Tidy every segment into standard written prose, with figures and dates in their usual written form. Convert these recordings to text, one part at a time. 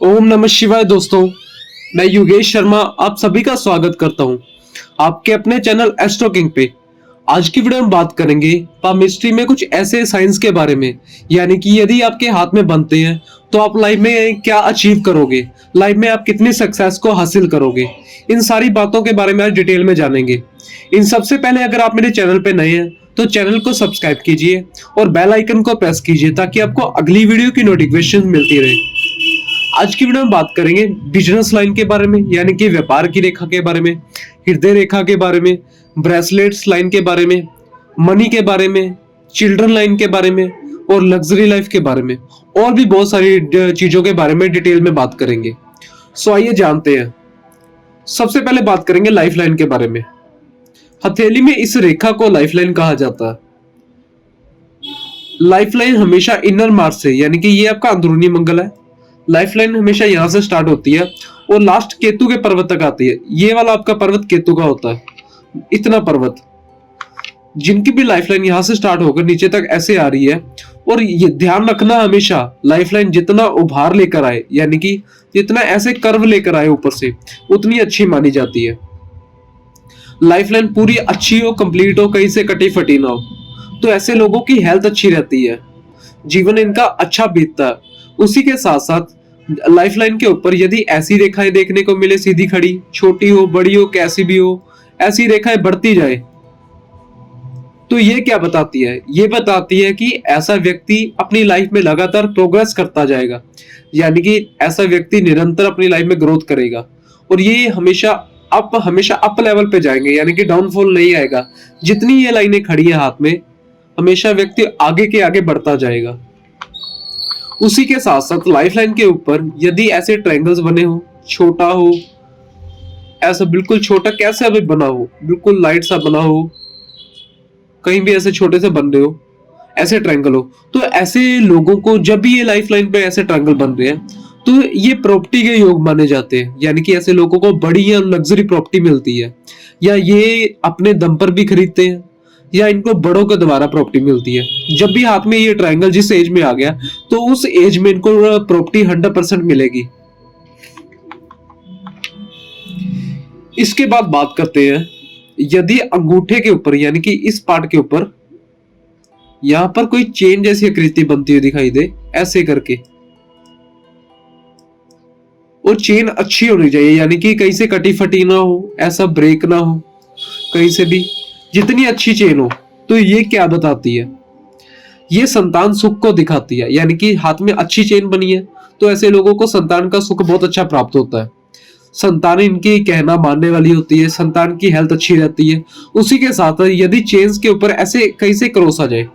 ओम नमः शिवाय दोस्तों। मैं योगेश शर्मा आप सभी का स्वागत करता हूं आपके अपने चैनल एस्ट्रो किंग पे। आज की वीडियो में बात करेंगे पामिस्ट्री में कुछ ऐसे साइंस के बारे में, यानी कि यदि आपके हाथ में बनते हैं तो आप लाइफ में क्या अचीव करोगे, लाइफ में आप कितनी सक्सेस को हासिल करोगे। इन सारी बातों के बारे में आज डिटेल में जानेंगे। इन सबसे पहले अगर आप मेरे चैनल पे नए हैं तो चैनल को सब्सक्राइब कीजिए और बेल आइकन को प्रेस कीजिए ताकि आपको अगली वीडियो की नोटिफिकेशन मिलती रहे। आज की वीडियो में बात करेंगे बिजनेस लाइन के बारे में, यानी कि व्यापार की रेखा के बारे में, हृदय रेखा के बारे में, ब्रेसलेट्स लाइन के बारे में, मनी के बारे में, चिल्ड्रन लाइन के बारे में और लग्जरी लाइफ के बारे में, और भी बहुत सारी चीजों के बारे में डिटेल में बात करेंगे। सो आइए जानते हैं। सबसे पहले बात करेंगे लाइफ लाइन के बारे में। हथेली में इस रेखा को लाइफ लाइन कहा जाता है। लाइफ लाइन हमेशा इनर मार्स से, यानी कि ये आपका अंदरूनी मंगल है। लाइफ लाइन हमेशा यहां से स्टार्ट होती है और लास्ट केतु के पर्वत तक आती है। ये वाला आपका पर्वत केतु का होता है, इतना पर्वत। जिनकी भी लाइफ लाइन यहां से स्टार्ट होकर नीचे तक ऐसे आ रही है, और ये ध्यान रखना हमेशा लाइफ लाइन जितना उभार लेकर आए, यानी कि जितना ऐसे कर्व लेकर आए ऊपर से, उतनी अच्छी मानी जाती है। लाइफ लाइन पूरी अच्छी हो, कंप्लीट हो, कहीं से कटी फटी ना हो, तो ऐसे लोगों की हेल्थ अच्छी रहती है, जीवन इनका अच्छा बीतता है। उसी के साथ साथ लाइफ लाइन के ऊपर यदि ऐसी रेखाएं देखने को मिले, सीधी खड़ी, छोटी हो बड़ी हो कैसी भी हो, ऐसी रेखाएं बढ़ती जाए, तो ये क्या बताती है? ये बताती है कि ऐसा व्यक्ति अपनी लाइफ में लगातार प्रोग्रेस करता जाएगा, यानी कि ऐसा व्यक्ति निरंतर अपनी लाइफ में ग्रोथ करेगा और ये हमेशा अप लेवल पे जाएंगे, यानी कि डाउनफॉल नहीं आएगा। जितनी ये लाइनें खड़ी है हाथ में, हमेशा व्यक्ति आगे के आगे बढ़ता जाएगा। उसी के साथ साथ लाइफ लाइन के ऊपर यदि ऐसे ट्रायंगल्स बने हो, छोटा हो, ऐसा बिल्कुल छोटा कैसे अभी बना हो, बिल्कुल लाइट सा बना हो, कहीं भी ऐसे छोटे से बन रहे हो, ऐसे ट्रायंगल हो, तो ऐसे लोगों को जब भी ये लाइफ लाइन पे ऐसे ट्रायंगल बन रहे हैं तो ये प्रॉपर्टी के योग माने जाते हैं, यानी कि ऐसे लोगों को बड़ी या लग्जरी प्रॉपर्टी मिलती है, या ये अपने दम पर भी खरीदते हैं या इनको बड़ों के द्वारा प्रॉपर्टी मिलती है। जब भी हाथ में ये ट्रायंगल जिस एज में आ गया तो उस एज में इनको प्रॉपर्टी 100% मिलेगी। इसके बाद बात करते हैं, यदि अंगूठे के ऊपर, यानी कि इस पार्ट के ऊपर यहां पर कोई चेन जैसी आकृति बनती हुई दिखाई दे ऐसे करके, और चेन अच्छी होनी चाहिए, यानी कि कहीं से कटी फटी ना हो, ऐसा ब्रेक ना हो कहीं से भी, जितनी अच्छी चेन हो। तो ये क्या बताती है? ये संतान सुख को दिखाती है, यानी कि हाथ में अच्छी चेन बनी है तो ऐसे लोगों को संतान का सुख बहुत अच्छा प्राप्त होता है। संतान इनकी कहना मानने वाली होती है, संतान की हेल्थ अच्छी रहती है। उसी के साथ यदि चेन्स के ऊपर ऐसे कहीं से क्रॉस आ जाए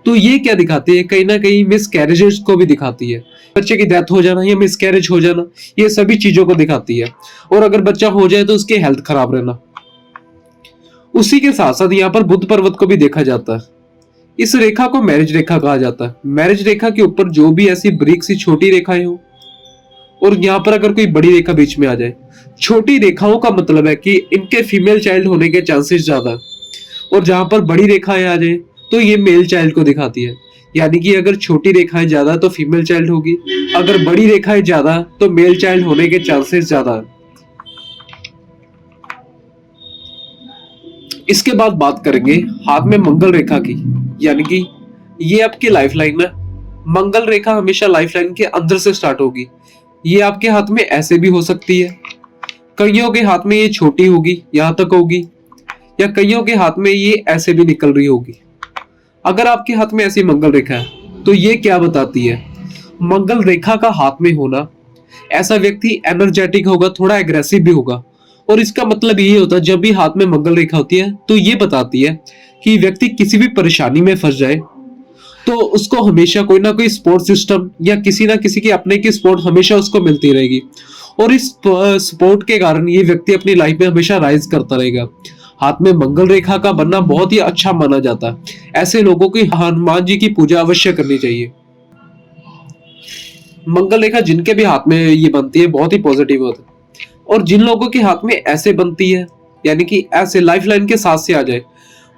तो ये क्या दिखाती है? कहीं ना कहीं मिस कैरेजेस को भी दिखाती है, बच्चे की डेथ हो जाना या मिस कैरेज हो जाना, ये सभी चीजों को दिखाती है। और अगर बच्चा हो जाए तो उसकी हेल्थ खराब रहना। उसी के साथ साथ यहाँ पर बुध पर्वत को भी देखा जाता है। इस रेखा को मैरिज रेखा कहा जाता है। मैरिज रेखा के ऊपर जो भी ऐसी ब्रिक सी छोटी रेखाएं हो, और यहाँ पर अगर कोई बड़ी रेखा बीच में आ जाए, छोटी रेखाओं का मतलब है कि इनके फीमेल चाइल्ड होने के चांसेस ज्यादा है, और जहां पर बड़ी रेखाएं आ जाए तो ये मेल चाइल्ड को दिखाती है, यानी कि अगर छोटी रेखाएं ज्यादा तो फीमेल चाइल्ड होगी, अगर बड़ी रेखाएं ज्यादा तो मेल चाइल्ड होने के चांसेस ज्यादा है। इसके बाद बात करेंगे हाथ में मंगल रेखा की, यानी कि ये आपकी लाइफ लाइन है। मंगल रेखा हमेशा लाइफ लाइन के अंदर से स्टार्ट होगी। ये आपके हाथ में ऐसे भी हो सकती है, कईयों के हाथ में ये छोटी होगी, यहां तक होगी, या कईयों के हाथ में ये ऐसे भी निकल रही होगी। अगर आपके हाथ में ऐसी मंगल रेखा है तो ये क्या बताती है? मंगल रेखा का हाथ में होना, ऐसा व्यक्ति एनर्जेटिक होगा, थोड़ा एग्रेसिव भी होगा। और इसका मतलब ये होता है, जब भी हाथ में मंगल रेखा होती है तो ये बताती है कि व्यक्ति किसी भी परेशानी में फंस जाए तो उसको हमेशा कोई ना कोई सपोर्ट सिस्टम या किसी ना किसी की अपने की सपोर्ट हमेशा उसको मिलती रहेगी, और इस सपोर्ट के कारण ये व्यक्ति अपनी लाइफ में हमेशा राइज करता रहेगा। हाथ में मंगल रेखा का बनना बहुत ही अच्छा माना जाता है। ऐसे लोगों की हनुमान जी की पूजा अवश्य करनी चाहिए। मंगल रेखा जिनके भी हाथ में ये बनती है बहुत ही पॉजिटिव होता है, और जिन लोगों के हाथ में ऐसे बनती है, यानी कि ऐसे लाइफ लाइन के साथ से आ जाए,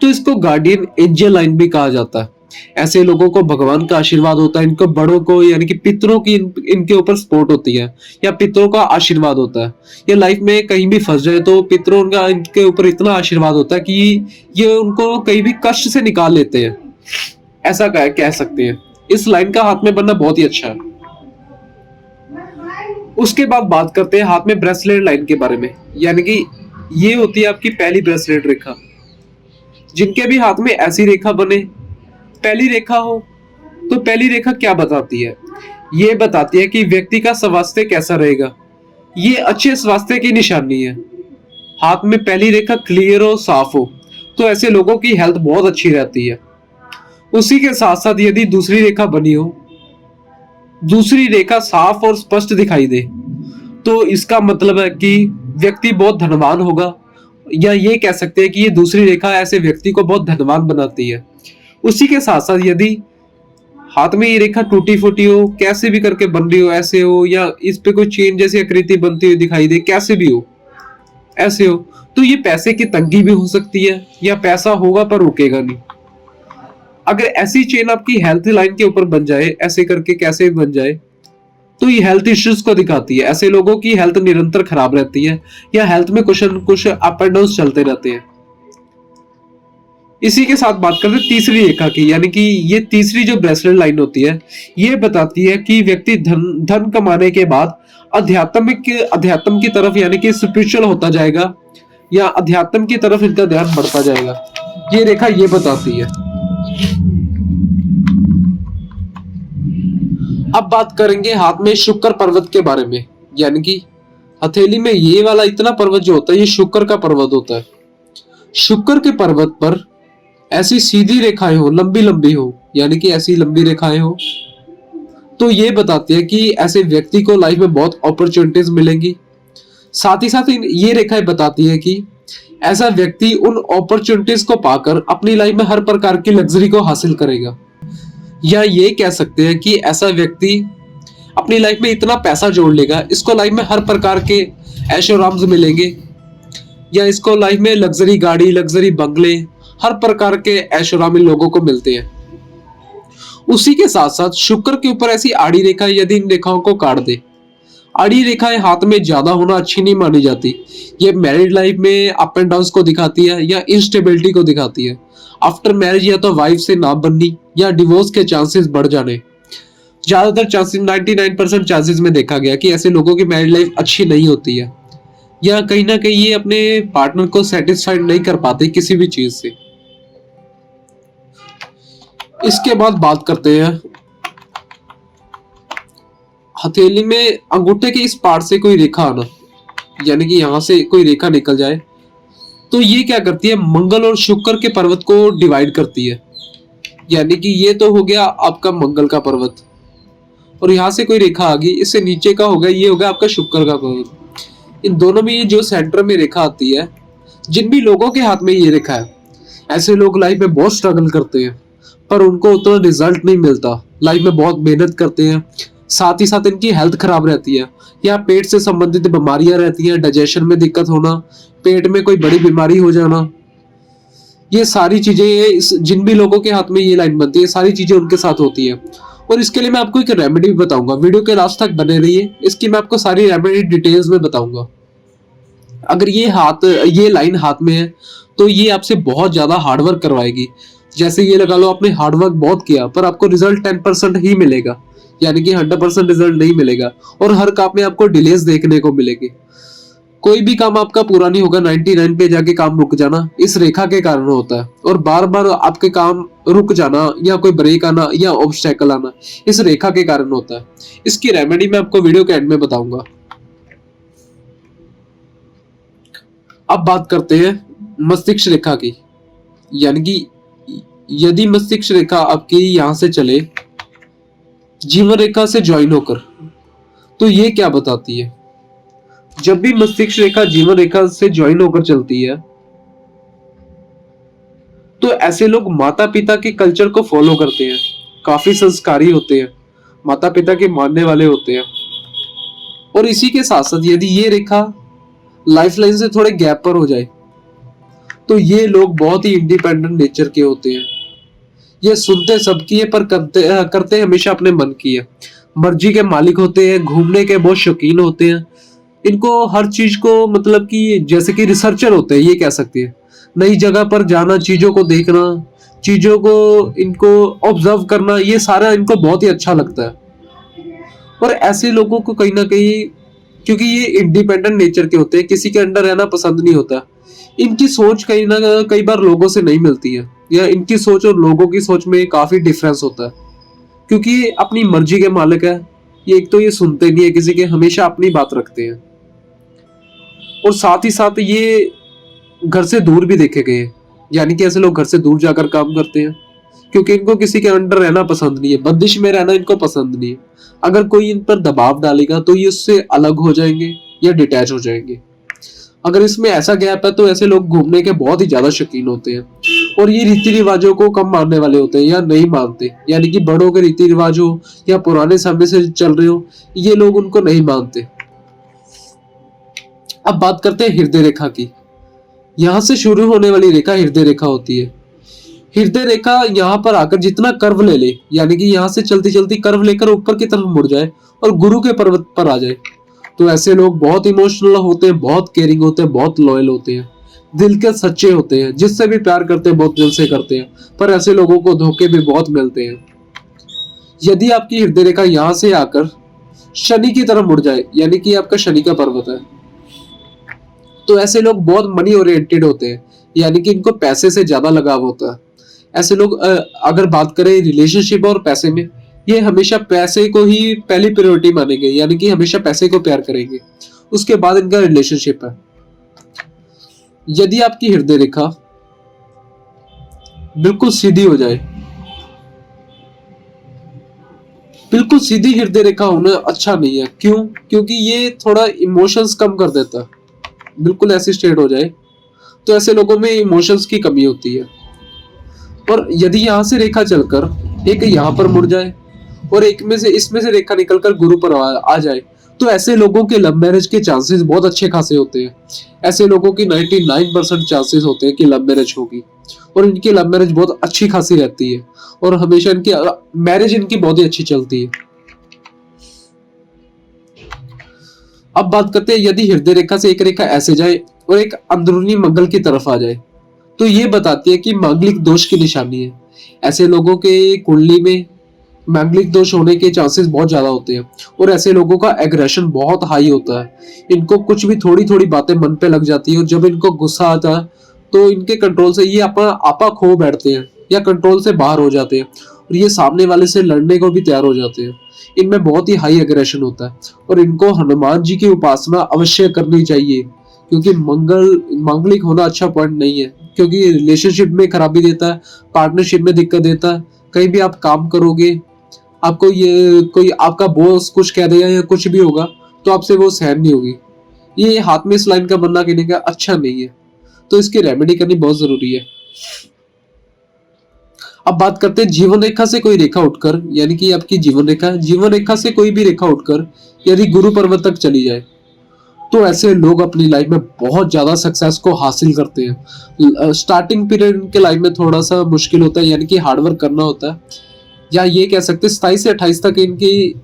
तो इसको गार्डियन एंजल लाइन भी कहा जाता है। ऐसे लोगों को भगवान का आशीर्वाद होता है, इनको बड़ों को यानी कि पितरों की इनके ऊपर सपोर्ट होती है या पितरों का आशीर्वाद होता है। ये लाइफ में कहीं भी फंस जाए तो पितरों का इनके ऊपर इतना आशीर्वाद होता है कि ये उनको कहीं भी कष्ट से निकाल लेते हैं, ऐसा कह सकते हैं। इस लाइन का हाथ में बनना बहुत ही अच्छा है। उसके बाद बात करते हैं हाथ में ब्रेसलेट लाइन के बारे में, यानी कि ये होती है आपकी पहली ब्रेसलेट रेखा। जिनके भी हाथ में ऐसी रेखा बने, पहली रेखा हो, तो पहली रेखा क्या बताती है? ये बताती है कि व्यक्ति का स्वास्थ्य कैसा रहेगा। ये अच्छे स्वास्थ्य की निशानी है। हाथ में पहली रेखा क्लियर हो, साफ हो, तो ऐसे लोगों की हेल्थ बहुत अच्छी रहती है। उसी के साथ साथ यदि दूसरी रेखा बनी हो, दूसरी रेखा साफ और स्पष्ट दिखाई दे, तो इसका मतलब है कि व्यक्ति बहुत धनवान होगा, या ये कह सकते हैं कि ये दूसरी रेखा ऐसे व्यक्ति को बहुत धनवान बनाती है। उसी के साथ साथ यदि हाथ में ये रेखा टूटी फूटी हो, कैसे भी करके बन रही हो, ऐसे हो, या इस पे कोई चेन जैसी आकृति बनती हुई दिखाई दे, कैसे भी हो, ऐसे हो, तो ये पैसे की तंगी भी हो सकती है, या पैसा होगा पर रुकेगा नहीं। अगर ऐसी चेन आपकी हेल्थ लाइन के ऊपर बन जाए, ऐसे करके कैसे भी बन जाए, तो ये हेल्थ इश्यूज को दिखाती है। ऐसे लोगों की हेल्थ निरंतर खराब रहती है, या हेल्थ में कुछ न कुछ अप एंड डाउन चलते रहते हैं। इसी के साथ बात करते हैं तीसरी रेखा की, यानी कि ये तीसरी जो ब्रेसलेट लाइन होती है, ये बताती है कि व्यक्ति धन कमाने के बाद अध्यात्म की तरफ यानी कि स्पिरिचुअल होता जाएगा, या अध्यात्म की तरफ इनका ध्यान बढ़ता जाएगा। ये रेखा ये बताती है। अब बात करेंगे हाथ में शुक्र पर्वत के बारे में, यानी कि हथेली में ये वाला इतना पर्वत जो होता है, ये शुक्र का पर्वत होता है। शुक्र के पर्वत पर ऐसी सीधी रेखाएं हो, लंबी लंबी हो, यानी कि ऐसी लंबी रेखाएं हो, तो ये बताती है कि ऐसे व्यक्ति को लाइफ में बहुत अपॉर्चुनिटीज मिलेंगी। साथ ही साथ ये रेखाएं बताती है कि ऐसा व्यक्ति उन अपॉर्चुनिटीज को पाकर अपनी लाइफ में हर प्रकार की लग्जरी को हासिल करेगा। या ये कह सकते हैं कि ऐसा व्यक्ति अपनी लाइफ में इतना पैसा जोड़ लेगा, इसको लाइफ में हर प्रकार के ऐशोआराम्स मिलेंगे, या इसको लाइफ में लग्जरी गाड़ी, लग्जरी बंगले, हर प्रकार के ऐशोआराम लोगों को मिलते हैं। उसी के साथ साथ शुक्र के ऊपर ऐसी आड़ी रेखा यदि इन रेखाओं को काट दे, आड़ी रेखाएं हाथ में ज्यादा होना अच्छी नहीं मानी जाती। ये मैरिड लाइफ में अप एंड डाउन को दिखाती है, या इंस्टेबिलिटी को दिखाती है। आफ्टर मैरिज या तो वाइफ से ना बननी, या डिवोर्स के चांसेस बढ़ जाने। ज्यादातर चांसेस 99% चांसेस में देखा गया कि ऐसे लोगों की मैरिड लाइफ अच्छी नहीं होती है, या कहीं ना कहीं ये अपने पार्टनर को सेटिस्फाइड नहीं कर पाते किसी भी चीज से। इसके बाद बात करते हैं हथेली में अंगूठे के इस पार्ट से कोई रेखा आना, यानी कि यहां से कोई रेखा निकल जाए, तो ये क्या करती है, मंगल और शुक्र के पर्वत को डिवाइड करती है। यानी कि ये तो हो गया आपका मंगल का पर्वत, और यहां से कोई रेखा आ गई, इससे नीचे का होगा, ये होगा आपका शुक्र का पर्वत। इन दोनों में जो सेंटर में रेखा आती है, जिन भी लोगों के हाथ में ये रेखा है, ऐसे लोग लाइफ में बहुत स्ट्रगल करते हैं, पर उनको उतना रिजल्ट नहीं मिलता। लाइफ में बहुत मेहनत करते हैं, साथ ही साथ इनकी हेल्थ खराब रहती है, या पेट से संबंधित बीमारियां रहती हैं, डाइजेशन में दिक्कत होना, पेट में कोई बड़ी बीमारी हो जाना, ये सारी चीजें जिन भी लोगों के हाथ में ये लाइन बनती है, सारी चीजें उनके साथ होती है। और इसके लिए मैं आपको एक रेमेडी भी बताऊंगा, वीडियो के लास्ट तक बने रहिए, इसकी मैं आपको सारी रेमेडी डिटेल्स में बताऊंगा। अगर ये लाइन हाथ में है, तो ये आपसे बहुत ज्यादा हार्डवर्क करवाएगी। जैसे ये लगा लो आपने हार्डवर्क बहुत किया, पर आपको रिजल्ट 10% ही मिलेगा, यानी कि 100% रिजल्ट नहीं मिलेगा, और हर काम में आपको डिलेस देखने को मिलेगी। कोई भी काम आपका पूरा नहीं होगा, 99 पे जाके काम रुक जाना इस रेखा के कारण होता है, और बार बार आपके काम रुक जाना, या कोई ब्रेक आना, या ऑब्स्टेकल आना इस रेखा के कारण होता है। इसकी रेमेडी मैं आपको वीडियो के एंड में बताऊंगा। अब बात करते हैं मस्तिष्क रेखा की, यानी कि यदि मस्तिष्क रेखा आपकी यहां से चले जीवन रेखा से ज्वाइन होकर, तो ये क्या बताती है? जब भी मस्तिष्क रेखा जीवन रेखा से ज्वाइन होकर चलती है, तो ऐसे लोग माता पिता के कल्चर को फॉलो करते हैं, काफी संस्कारी होते हैं, माता पिता के मानने वाले होते हैं। और इसी के साथ साथ यदि ये रेखा लाइफ लाइन से थोड़े गैप पर हो जाए, तो ये लोग बहुत ही इंडिपेंडेंट नेचर के होते हैं। ये सुनते सबकी है पर करते हमेशा अपने मन की है। मर्जी के मालिक होते हैं, घूमने के बहुत शौकीन होते हैं। इनको हर चीज को मतलब कि जैसे कि रिसर्चर होते हैं, ये कह सकती है। नई जगह पर जाना, चीजों को देखना, चीजों को इनको ऑब्जर्व करना, ये सारा इनको बहुत ही अच्छा लगता है। और ऐसे लोगों को कहीं ना कहीं, क्योंकि ये इंडिपेंडेंट नेचर के होते हैं, किसी के अंडर रहना पसंद नहीं होता, इनकी सोच कहीं ना कई बार लोगों से नहीं मिलती है, या इनकी सोच और लोगों की सोच में काफी डिफरेंस होता है। क्योंकि ये अपनी मर्जी के मालिक है। ये एक तो ये सुनते नहीं है किसी के, हमेशा अपनी बात रखते हैं। और साथ ही साथ ये घर से दूर भी देखे गए हैं। यानी कि ऐसे लोग घर से दूर जाकर काम करते हैं, क्योंकि इनको किसी के अंडर रहना पसंद नहीं है, बंदिश में रहना इनको पसंद नहीं है। अगर कोई इन पर दबाव डालेगा तो ये उससे अलग हो जाएंगे या डिटैच हो जाएंगे। अगर इसमें ऐसा गैप है तो ऐसे लोग घूमने के बहुत ही ज्यादा शौकीन होते हैं। और ये रीति रिवाजों को कम मानने वाले होते हैं या नहीं मानते, यानी कि बड़ों के रीति रिवाज हो या पुराने समय से चल रहे हो, ये लोग उनको नहीं मानते। अब बात करते हैं हृदय रेखा की। यहाँ से शुरू होने वाली रेखा हृदय रेखा होती है। हृदय रेखा यहाँ पर आकर जितना कर्व ले ले, यानी कि यहाँ से चलती चलती कर्व लेकर ऊपर की तरफ मुड़ जाए और गुरु के पर्वत पर आ जाए, तो ऐसे लोग बहुत इमोशनल होते हैं, बहुत केयरिंग होते हैं, बहुत लॉयल होते हैं, दिल के सच्चे होते हैं, जिससे भी प्यार करते हैं बहुत दिल से करते हैं। पर ऐसे लोगों को धोखे भी बहुत मिलते हैं। यदि आपकी हृदय रेखा यहाँ से आकर शनि की तरफ मुड़ जाए, यानी कि आपका शनि का पर्वत है, तो ऐसे लोग बहुत मनी ओरिएंटेड होते हैं, यानी कि इनको पैसे से ज्यादा लगाव होता है। ऐसे लोग अगर बात करें रिलेशनशिप और पैसे में, ये हमेशा पैसे को ही पहली प्रायोरिटी मानेंगे, यानी कि हमेशा पैसे को प्यार करेंगे, उसके बाद इनका रिलेशनशिप है। यदि आपकी हृदय रेखा बिल्कुल सीधी हो जाए, बिल्कुल सीधी हृदय रेखा होना अच्छा नहीं है। क्यों? क्योंकि ये थोड़ा इमोशंस कम कर देता है। बिल्कुल ऐसी स्टेट हो जाए तो ऐसे लोगों में इमोशंस की कमी होती है। और यदि यहाँ से रेखा चलकर एक यहाँ पर मुड़ जाए और एक में से इसमें से रेखा निकलकर गुरु पर आ जाए, तो ऐसे लोगों के लव मैरिज के चांसेस बहुत अच्छे खासे होते हैं। ऐसे लोगों की 99% चांसेस होते हैं कि लव मैरिज होगी, और इनकी लव मैरिज बहुत अच्छी खासी रहती है, और हमेशा इनकी मैरिज इनकी बहुत ही अच्छी चलती है। अब बात करते हैं, यदि हृदय रेखा से एक रेखा ऐसे जाए और एक अंदरूनी मंगल की तरफ आ जाए, तो ये बताती है कि मांगलिक दोष की निशानी है। ऐसे लोगों के कुंडली में मांगलिक दोष होने के चांसेस बहुत ज्यादा होते हैं, और ऐसे लोगों का एग्रेशन बहुत हाई होता है। इनको कुछ भी थोड़ी थोड़ी बातें मन पे लग जाती है, और जब इनको गुस्सा आता है तो इनके कंट्रोल से ये अपना आपा खो बैठते हैं या कंट्रोल से बाहर हो जाते हैं, और ये सामने वाले से लड़ने को भी तैयार हो जाते हैं। इनमें बहुत ही हाई एग्रेशन होता है, और इनको हनुमान जी की उपासना अवश्य करनी चाहिए, क्योंकि मांगलिक होना अच्छा पॉइंट नहीं है, क्योंकि रिलेशनशिप में खराबी देता है, पार्टनरशिप में दिक्कत देता है। कहीं भी आप काम करोगे, आपको ये कोई आपका बॉस कुछ कह देगा या कुछ भी होगा, तो आपसे वो सहन नहीं होगी। ये हाथ में इस लाइन का बनना कहने का अच्छा नहीं है, तो इसकी रेमेडी करनी बहुत जरूरी है। अब बात करते हैं जीवन रेखा से कोई रेखा उठकर, यानी कि आपकी जीवन रेखा से कोई भी रेखा उठकर यदि गुरु पर्वत तक चली जाए, तो ऐसे लोग अपनी लाइफ में बहुत ज्यादा सक्सेस को हासिल करते हैं। स्टार्टिंग पीरियड के लाइफ में थोड़ा सा मुश्किल होता है, यानी कि हार्डवर्क करना होता है, या ये कह सकते हैं 27 से 28 तक इनकी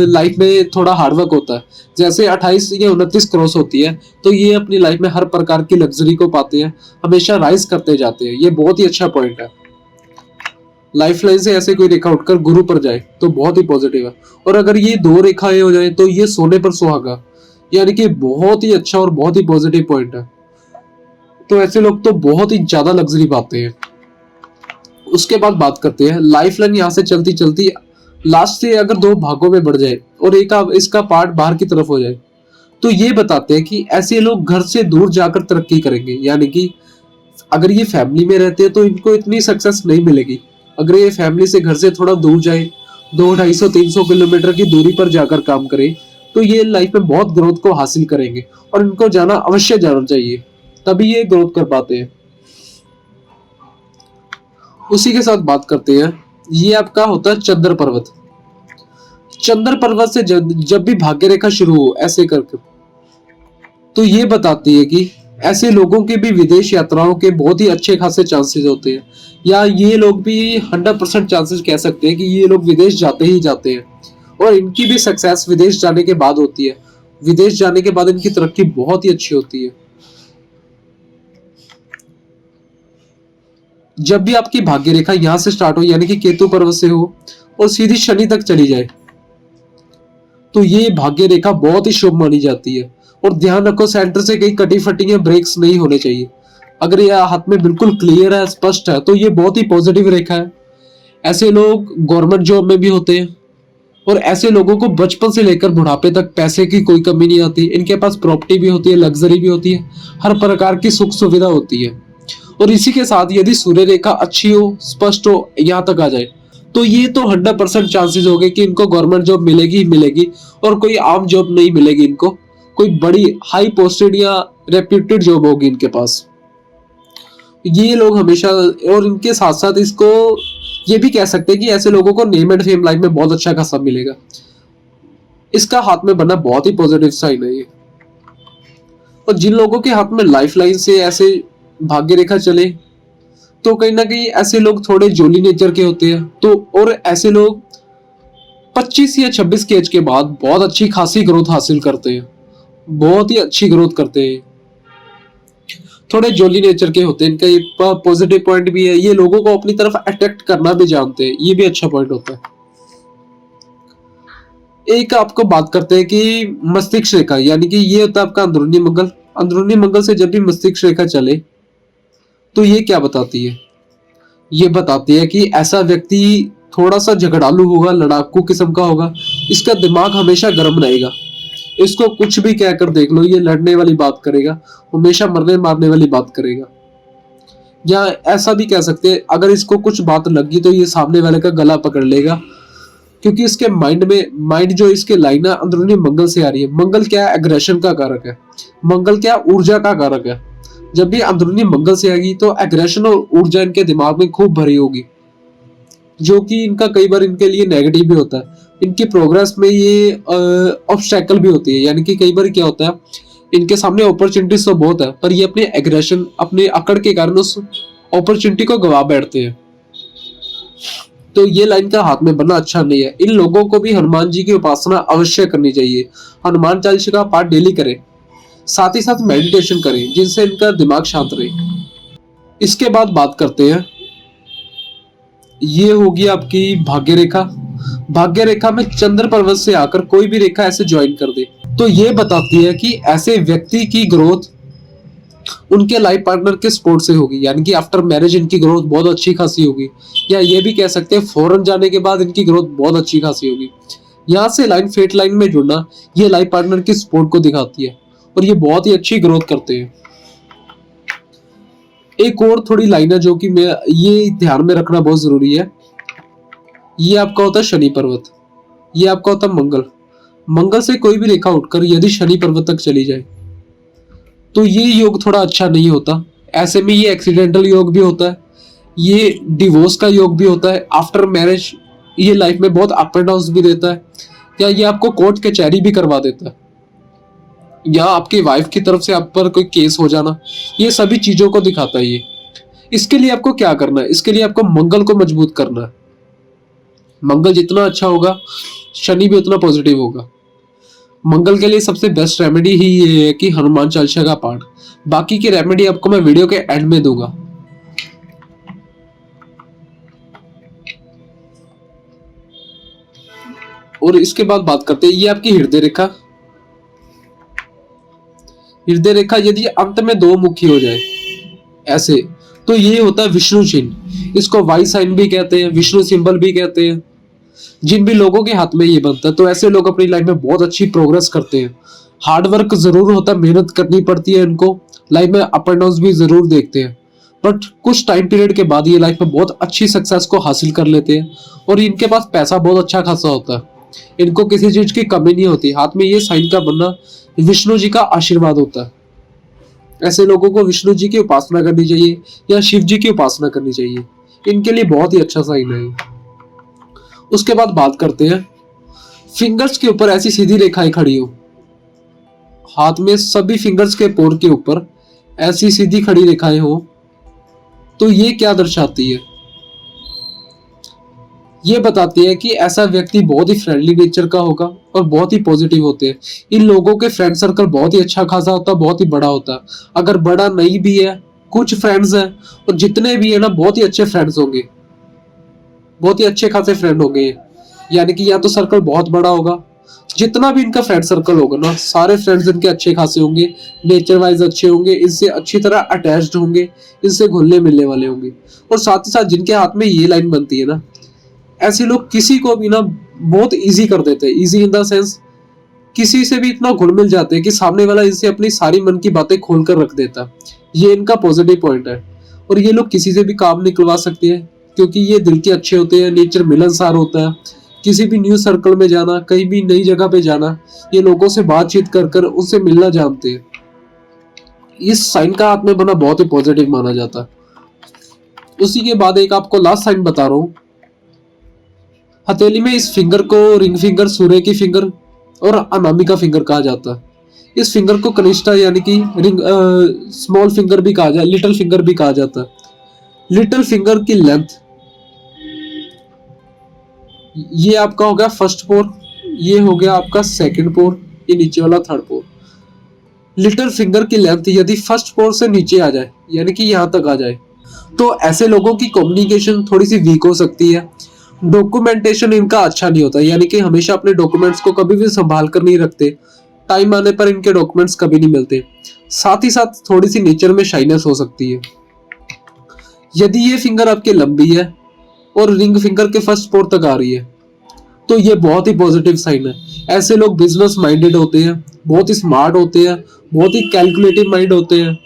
लाइफ में थोड़ा हार्डवर्क होता है। जैसे 28 या 29 क्रॉस होती है, तो ये अपनी लाइफ में हर प्रकार की लग्जरी को पाते हैं, हमेशा राइज करते जाते हैं। ये बहुत ही अच्छा पॉइंट है। लाइफ लाइन से ऐसे कोई रेखा उठकर गुरु पर जाए तो बहुत ही पॉजिटिव है। और अगर ये दो रेखाएं हो जाए तो ये सोने पर सुहागा, यानी कि बहुत ही अच्छा और बहुत ही पॉजिटिव पॉइंट है। तो ऐसे लोग तो बहुत ही ज्यादा लग्जरी पाते हैं। उसके बाद बात करते हैं लाइफ लाइन यहाँ से चलती चलती लास्ट से अगर दो भागों में बढ़ जाए और एक इसका पार्ट बाहर की तरफ हो जाए, तो ये बताते हैं कि ऐसे लोग घर से दूर जाकर तरक्की करेंगे। यानी कि अगर ये फैमिली में रहते हैं तो इनको इतनी सक्सेस नहीं मिलेगी। अगर ये फैमिली से घर से थोड़ा दूर जाए, 200-250-300 किलोमीटर की दूरी पर जाकर काम करे, तो ये लाइफ में बहुत ग्रोथ को हासिल करेंगे, और इनको जाना अवश्य जाना चाहिए, तभी ये ग्रोथ कर पाते हैं। उसी के साथ बात करते हैं, ये आपका होता है चंद्र पर्वत। चंद्र पर्वत से जब भी भाग्य रेखा शुरू हो ऐसे करके, तो ये बताती है कि ऐसे लोगों के भी विदेश यात्राओं के बहुत ही अच्छे खासे चांसेस होते हैं, या ये लोग भी 100% चांसेस कह सकते हैं कि ये लोग विदेश जाते ही जाते हैं, और इनकी भी सक्सेस विदेश जाने के बाद होती है। विदेश जाने के बाद इनकी तरक्की बहुत ही अच्छी होती है। जब भी आपकी भाग्य रेखा यहां से स्टार्ट हो, यानी कि केतु पर्वत से हो और सीधी शनि तक चली जाए, तो ये भाग्य रेखा बहुत ही शुभ मानी जाती है। और ध्यान रखो, सेंटर से कहीं कटी फटी या ब्रेक्स नहीं होने चाहिए। अगर यह हाथ में बिल्कुल क्लियर है, स्पष्ट है, तो ये बहुत ही पॉजिटिव रेखा है। ऐसे लोग गवर्नमेंट जॉब में भी होते हैं, और ऐसे लोगों को बचपन से लेकर बुढ़ापे तक पैसे की कोई कमी नहीं आती। इनके पास प्रॉपर्टी भी होती है, लग्जरी भी होती है, हर प्रकार की सुख सुविधा होती है। और इसी के साथ यदि सूर्य रेखा अच्छी हो, स्पष्ट हो, यहाँ तक आ जाए, तो ये तो 100% चांसेस हो गए कि इनको गवर्नमेंट जॉब मिलेगी ही मिलेगी, और कोई आम जॉब नहीं मिलेगी इनको। कोई बड़ी हाई पोस्टेड या रेप्यूटेड जॉब होगी इनके पास। ये लोग हमेशा, और इनके साथ साथ इसको ये भी कह सकते हैं कि ऐसे लोगों को नेम एंड फेम लाइफ में बहुत अच्छा खासा मिलेगा। इसका हाथ में बनना बहुत ही पॉजिटिव साइन है ये। और जिन लोगों के हाथ में लाइफ लाइन से ऐसे भाग्य रेखा चले, तो कहीं ना कहीं ऐसे लोग थोड़े जोली नेचर के होते हैं। तो और ऐसे लोग 25 या 26 की एज के बाद बहुत अच्छी खासी ग्रोथ हासिल करते हैं, बहुत ही अच्छी ग्रोथ करते हैं। थोड़े जोली नेचर के होते हैं। इनका ये पॉजिटिव पॉइंट भी है, ये लोगों को अपनी तरफ अट्रैक्ट करना भी जानते हैं, ये भी अच्छा पॉइंट होता है। एक आपको बात करते हैं कि मस्तिष्क रेखा, यानी कि ये होता है आपका अंदरूनी मंगल। अंदरूनी मंगल से जब भी मस्तिष्क रेखा चले, तो ये क्या बताती है? ये बताती है कि ऐसा व्यक्ति थोड़ा सा झगड़ालू होगा, लड़ाकू किस्म का होगा। इसका दिमाग हमेशा गर्म रहेगा। इसको कुछ भी कहकर देख लो, ये लड़ने वाली बात करेगा, हमेशा मरने मारने वाली बात करेगा। या ऐसा भी कह सकते हैं, अगर इसको कुछ बात लगी तो ये सामने वाले का गला पकड़ लेगा, क्योंकि इसके माइंड जो इसके लाइन है अंदरूनी मंगल से आ रही है। मंगल क्या है? एग्रेशन का कारक है। मंगल क्या? ऊर्जा का कारक है। जब भी अंदरूनी मंगल से आएगी, तो एग्रेशन और ऊर्जा इनके दिमाग में खूब भरी होगी, जो कि इनका कई बार इनके लिए नेगेटिव भी होता है। इनकी प्रोग्रेस में ये ऑब्स्टेकल भी होती है, यानी कि कई बार क्या होता है, इनके सामने अपॉर्चुनिटीज तो बहुत है, पर ये अपने एग्रेशन, अपने अकड़ के कारण उस अपॉर्चुनिटी को गवा बैठते हैं। तो ये लाइन का हाथ में बनना अच्छा नहीं है। इन लोगों को भी हनुमान जी की उपासना अवश्य करनी चाहिए। हनुमान चालीसा का पाठ डेली करें, साथ ही साथ मेडिटेशन करें, जिनसे इनका दिमाग शांत रहे। इसके बाद बात करते हैं, ये होगी आपकी भाग्य रेखा। भाग्य रेखा में चंद्र पर्वत से आकर कोई भी रेखा ऐसे ज्वाइन कर दे, तो ये बताती है कि ऐसे व्यक्ति की ग्रोथ उनके लाइफ पार्टनर के सपोर्ट से होगी, यानी कि आफ्टर मैरिज इनकी ग्रोथ बहुत अच्छी खासी होगी। या ये भी कह सकते हैं फॉरेन जाने के बाद इनकी ग्रोथ बहुत अच्छी खासी होगी। यहाँ से लाइन फेट लाइन में जुड़ना, ये लाइफ पार्टनर की सपोर्ट को दिखाती है, और ये बहुत ही अच्छी ग्रोथ करते हैं। एक और थोड़ी लाइन है जो कि मैं ये ध्यान में रखना बहुत जरूरी है। ये आपका होता है शनि पर्वत, ये आपका होता है मंगल। मंगल से कोई भी रेखा उठकर यदि शनि पर्वत तक चली जाए, तो ये योग थोड़ा अच्छा नहीं होता। ऐसे में ये एक्सीडेंटल योग भी होता है, ये डिवोर्स का योग भी होता है। आफ्टर मैरिज ये लाइफ में बहुत अप एंड डाउन भी देता है, या ये आपको कोर्ट कचहरी भी करवा देता है, या आपकी वाइफ की तरफ से आप पर कोई केस हो जाना, ये सभी चीजों को दिखाता है ये। इसके लिए आपको क्या करना है? इसके लिए आपको मंगल को मजबूत करना है। मंगल जितना अच्छा होगा, शनि भी उतना पॉजिटिव होगा। मंगल के लिए सबसे बेस्ट रेमेडी ही ये है कि हनुमान चालीसा का पाठ। बाकी की रेमेडी आपको मैं वीडियो के एंड में दूंगा। और इसके बाद बात करते हैं, ये आपकी हृदय रेखा। हृदय रेखा यदि अंत में दो मुखी हो जाए ऐसे, तो ये होता है विष्णु चिन्ह। इसको वाई साइन भी कहते हैं, विष्णु सिंबल भी कहते हैं। जिन भी लोगों के हाथ में ये बनता है, तो ऐसे लोग अपनी लाइफ में बहुत अच्छी प्रोग्रेस करते हैं। हार्ड वर्क जरूर होता है, मेहनत करनी पड़ती है इनको, लाइफ में अप एंड डाउन भी जरूर देखते हैं, बट कुछ टाइम पीरियड के बाद ये लाइफ में बहुत अच्छी सक्सेस को हासिल कर लेते हैं। और इनके पास पैसा बहुत अच्छा खासा होता है, इनको किसी चीज की कमी नहीं होती। हाथ में ये साइन का बनना विष्णु जी का आशीर्वाद होता है। ऐसे लोगों को विष्णु जी की उपासना करनी चाहिए, या शिव जी की उपासना करनी चाहिए। इनके लिए बहुत ही अच्छा साइन है। उसके बाद बात करते हैं, फिंगर्स के ऊपर ऐसी सीधी रेखाएं खड़ी हो, हाथ में सभी फिंगर्स के पोर के ऊपर ऐसी सीधी खड़ी रेखाएं हो, तो ये क्या दर्शाती है? ये बताती है कि ऐसा व्यक्ति बहुत ही फ्रेंडली नेचर का होगा और बहुत ही पॉजिटिव होते हैं। इन लोगों के फ्रेंड सर्कल बहुत ही अच्छा खासा होता है, बहुत ही बड़ा होता है। अगर बड़ा नहीं भी है, कुछ फ्रेंड्स हैं, और जितने भी है ना, बहुत ही अच्छे फ्रेंड्स होंगे, बहुत ही अच्छे खासे फ्रेंड होंगे ये। यानी कि या तो सर्कल बहुत बड़ा होगा, जितना भी इनका फ्रेंड सर्कल होगा ना, सारे फ्रेंड्स इनके अच्छे खासे होंगे, नेचर वाइज अच्छे होंगे, इनसे अच्छी तरह अटैच्ड होंगे, इनसे घुलने मिलने वाले होंगे। और साथ ही साथ जिनके हाथ में ये लाइन बनती है ना, ऐसे लोग किसी को भी ना बहुत इजी कर देते हैं। इजी इन द सेंस, किसी से भी इतना घुल मिल जाते हैं कि सामने वाला इनसे अपनी सारी मन की बातें खोल कर रख देता है। ये इनका पॉजिटिव पॉइंट है। और ये लोग किसी से भी काम निकलवा सकते हैं, क्योंकि ये दिल के अच्छे होते हैं, नेचर मिलनसार होता है। किसी भी न्यू सर्कल में जाना, कहीं भी नई जगह पे जाना, ये लोगों से बातचीत कर कर उनसे मिलना जानते हैं। इस साइन का हाथ में बना बहुत ही पॉजिटिव माना जाता है। उसी के बाद एक आपको लास्ट साइन बता रहा हूँ। हथेली में इस फिंगर को रिंग फिंगर, सूर्य की फिंगर और अनामिका फिंगर कहा जाता है। इस फिंगर को कनिष्ठा यानी कि रिंग स्मॉल फिंगर भी कहा जाता है, लिटिल फिंगर भी कहा जाता है। लिटिल फिंगर की लेंथ, ये आपका हो गया फर्स्ट पोर, ये हो गया आपका सेकंड पोर, ये नीचे वाला थर्ड पोर। लिटिल फिंगर की लेंथ यदि फर्स्ट पोर से नीचे आ जाए, यानी कि यहाँ तक आ जाए, तो ऐसे लोगों की कम्युनिकेशन थोड़ी सी वीक हो सकती है। डॉक्यूमेंटेशन इनका अच्छा नहीं होता, यानी कि हमेशा अपने डॉक्यूमेंट्स को कभी भी संभाल कर नहीं रखते। टाइम आने पर इनके डॉक्यूमेंट्स कभी नहीं मिलते। साथ ही साथ थोड़ी सी नेचर में शाइनेस हो सकती है। यदि ये फिंगर आपकी लंबी है और रिंग फिंगर के फर्स्ट पोर तक आ रही है, तो ये बहुत ही पॉजिटिव साइन है। ऐसे लोग बिजनेस माइंडेड होते हैं, बहुत ही स्मार्ट होते हैं, बहुत ही कैलकुलेटिव माइंड होते हैं,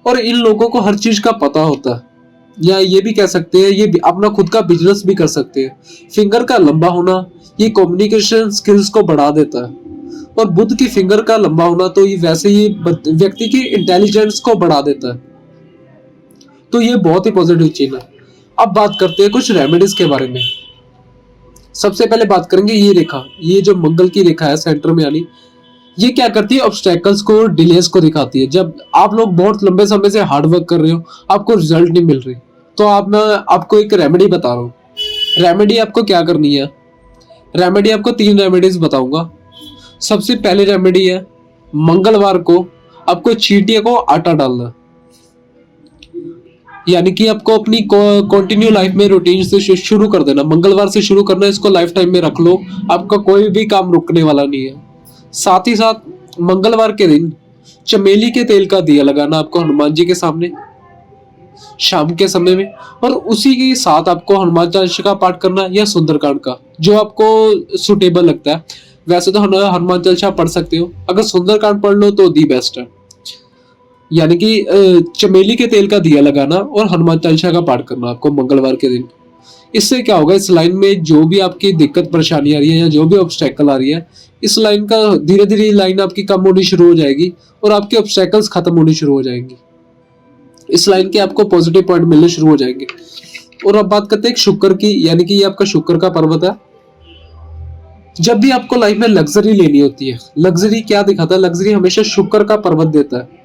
और इन लोगों को हर चीज का पता होता है। या ये भी कह सकते हैं ये अपना खुद का बिजनेस भी कर सकते हैं। फिंगर का लंबा होना ये कम्युनिकेशन स्किल्स को बढ़ा देता है, और बुध की फिंगर का लंबा होना तो ये वैसे ही व्यक्ति की इंटेलिजेंस को बढ़ा देता है। तो ये बहुत ही पॉजिटिव चीज है। अब बात करते हैं कुछ रेमेडीज के बारे में। सबसे पहले बात करेंगे ये रेखा, ये जो मंगल की रेखा है सेंटर में यानी, ये क्या करती है, ऑब्स्टेकल्स को, डिलेस को दिखाती है। जब आप लोग बहुत लंबे समय से हार्ड वर्क कर रहे हो, आपको रिजल्ट नहीं मिल रही, तो मैं आपको एक रेमेडी बता रहा हूँ। रेमेडी आपको क्या करनी है, रेमेडी आपको 3 रेमेडीज बताऊंगा। सबसे पहली रेमेडी है, मंगलवार को आपको चींटियों को आटा डालना। यानी कि आपको अपनी कंटिन्यू लाइफ में रूटीन से शुरू कर देना, मंगलवार से शुरू करना, इसको लाइफ टाइम में रख लो, आपका कोई भी काम रुकने वाला नहीं है। साथ ही साथ मंगलवार के दिन चमेली के तेल का दिया लगाना आपको हनुमान जी के सामने शाम के समय में, और उसी के साथ आपको हनुमान चालीसा का पाठ करना या सुंदरकांड का, जो आपको सुटेबल लगता है। वैसे तो हनुमान चालीसा पढ़ सकते हो, अगर सुंदरकांड पढ़ लो तो दी बेस्ट है। यानी कि चमेली के तेल का दिया लगाना और हनुमान चालीसा का पाठ करना आपको मंगलवार के दिन। इससे क्या होगा, इस लाइन में जो भी आपकी दिक्कत परेशानी आ रही है या जो भी ऑब्स्टेकल आ रही है, इस लाइन का धीरे धीरे लाइन आपकी कम होनी शुरू हो जाएगी और आपके ऑब्स्टेकल्स खत्म होनी शुरू हो जाएंगी। इस लाइन के आपको पॉजिटिव पॉइंट मिलने शुरू हो जाएंगे। और अब बात करते हैं शुक्र की, यानी कि ये आपका शुक्र का पर्वत है। जब भी आपको लाइफ में लग्जरी लेनी होती है, लग्जरी क्या दिखाता है, लग्जरी हमेशा शुक्र का पर्वत देता है।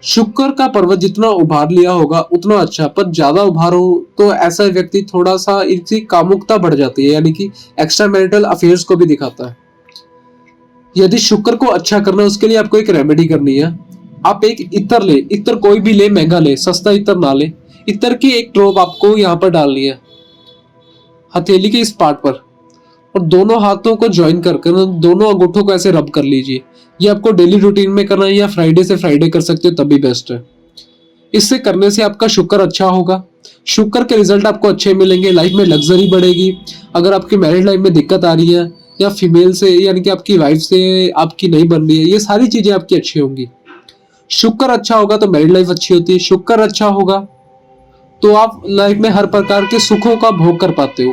शुक्र का पर्वत जितना उभार लिया होगा उतना अच्छा, पर ज्यादा उभार हो तो ऐसा व्यक्ति थोड़ा सा इसकी कामुकता बढ़ जाती है, यानी कि एक्स्ट्रा मैरिटल अफेयर्स को भी दिखाता है। यदि शुक्र को अच्छा करना है, उसके लिए आपको एक रेमेडी करनी है। आप एक इत्र ले, इत्र कोई भी ले, महंगा ले, सस्ता इत्र ना ले। इत्र की एक ड्रॉप आपको यहाँ पर डालनी है हथेली के इस पार्ट पर, और दोनों हाथों को ज्वाइन कर दोनों अंगूठों को ऐसे रब कर लीजिए। ये आपको डेली रूटीन में करना है या फ्राइडे से फ्राइडे कर सकते हो, तभी बेस्ट है। इससे करने से आपका शुक्र अच्छा होगा, शुक्र के रिजल्ट आपको अच्छे मिलेंगे, लाइफ में लग्जरी बढ़ेगी। अगर आपकी मैरिड लाइफ में दिक्कत आ रही है या फीमेल से, यानी कि आपकी वाइफ से आपकी नहीं बन रही है, ये सारी चीजें आपकी अच्छी होंगी। शुक्र अच्छा होगा तो मैरिड लाइफ अच्छी होती है। शुक्र अच्छा होगा तो आप लाइफ में हर प्रकार के सुखों का भोग कर पाते हो,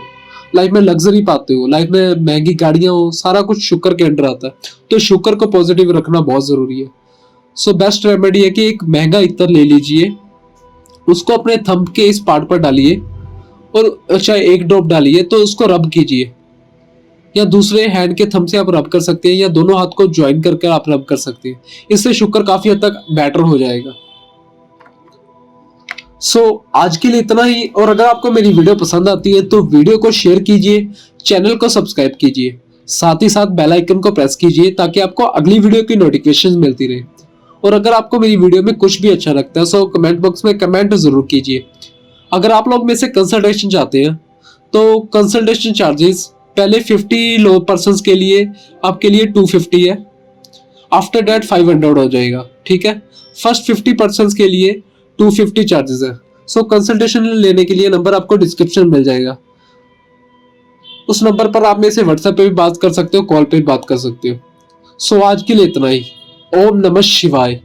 लाइफ में लग्जरी पाते हो, लाइफ में महंगी गाड़ियां हो, सारा कुछ शुक्र के अंडर आता है। तो शुक्र को पॉजिटिव रखना बहुत जरूरी है। सो बेस्ट रेमेडी है कि एक महंगा इत्र ले लीजिए, उसको अपने थंब के इस पार्ट पर डालिए और चाहे एक ड्रॉप डालिए, तो उसको रब कीजिए या दूसरे हैंड के थंब से आप रब कर सकते हैं, या दोनों हाथ को ज्वाइन करके आप रब कर सकते हैं। इससे शुक्र काफी हद तक बेटर हो जाएगा। आज के लिए इतना ही। और अगर आपको मेरी वीडियो पसंद आती है तो वीडियो को शेयर कीजिए, चैनल को सब्सक्राइब कीजिए, साथ ही साथ बेल आइकन को प्रेस कीजिए ताकि आपको अगली वीडियो की नोटिफिकेशन मिलती रहे। और अगर आपको मेरी वीडियो में कुछ भी अच्छा लगता है तो कमेंट बॉक्स में कमेंट जरूर कीजिए। अगर आप लोग में से कंसल्टेशन चाहते हैं तो कंसल्टेशन चार्जेस पहले 50 लो पर्सन के लिए आपके लिए 250 है, आफ्टर डेट 500 हो जाएगा। ठीक है, फर्स्ट 50% के लिए 250 चार्जेस है। कंसल्टेशन लेने के लिए नंबर आपको डिस्क्रिप्शन मिल जाएगा, उस नंबर पर आप मेरे से व्हाट्सएप पे भी बात कर सकते हो, कॉल पे भी बात कर सकते हो। आज के लिए इतना ही। ओम नमः शिवाय।